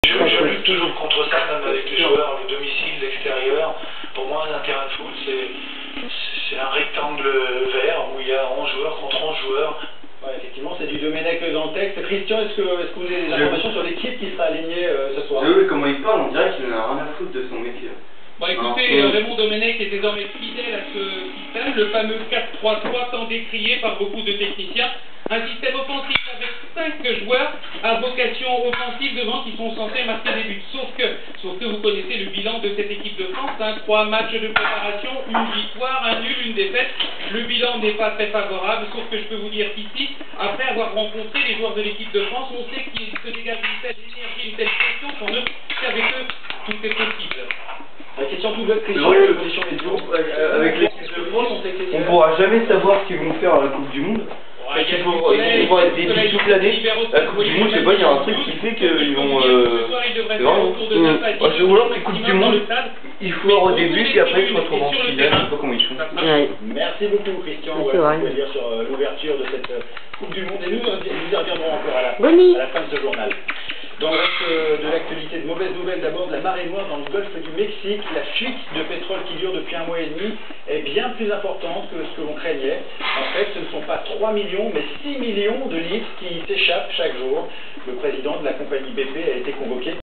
Je lutte toujours contre ça, même avec les joueurs, le domicile, l'extérieur. Pour moi, un terrain de foot, c'est un rectangle vert où il y a 11 joueurs contre 11 joueurs. Ouais, effectivement, c'est du Domenech dans le texte. Christian, est-ce que vous avez des informations sur l'équipe qui sera alignée ce soir? Oui, comment il parle, on dirait qu'il n'a rien à foutre de son métier. Bon, écoutez, Raymond Domenech est désormais fidèle à ce système, le fameux 4-3-3 tant décrié par beaucoup de techniciens. Un système offensif avec 5 joueurs à vocation offensive devant qui sont censés marquer des buts. Sauf que vous connaissez le bilan de cette équipe de France, 3 matchs de préparation, une victoire, un nul, une défaite. Le bilan n'est pas très favorable, sauf que je peux vous dire qu'ici, après avoir rencontré les joueurs de l'équipe de France, on sait qu'il se dégage une telle énergie, une telle pression qu'on ne qu'avec eux, tout est possible. La question toute bête, Christian, la position des groupes avec l'équipe de France, on sait que on pourra jamais savoir ce qu'ils vont faire à la Coupe du Monde. Ouais, Ils vont être débiles toute l'année. La Coupe du Monde, je sais pas, il y a un truc qui fait qu'ils vont. C'est vraiment. Ou alors, les Coupes du Monde, ils foirent au début, puis après ils se retrouvent en finale, je sais pas comment ils font. Ouais. Merci beaucoup, Christian. C'est vrai. Vous pouvez dire sur l'ouverture de cette Coupe du Monde. Et nous y reviendrons encore à la fin de ce journal. Dans le reste de l'actualité, de mauvaises nouvelles d'abord de la marée noire dans le golfe du Mexique. La fuite de pétrole qui dure depuis 1 mois et demi est bien plus importante que ce que l'on craignait. En fait, ce ne sont pas 3 millions, mais 6 millions de litres qui s'échappent chaque jour. Le président de la compagnie BP a été convoqué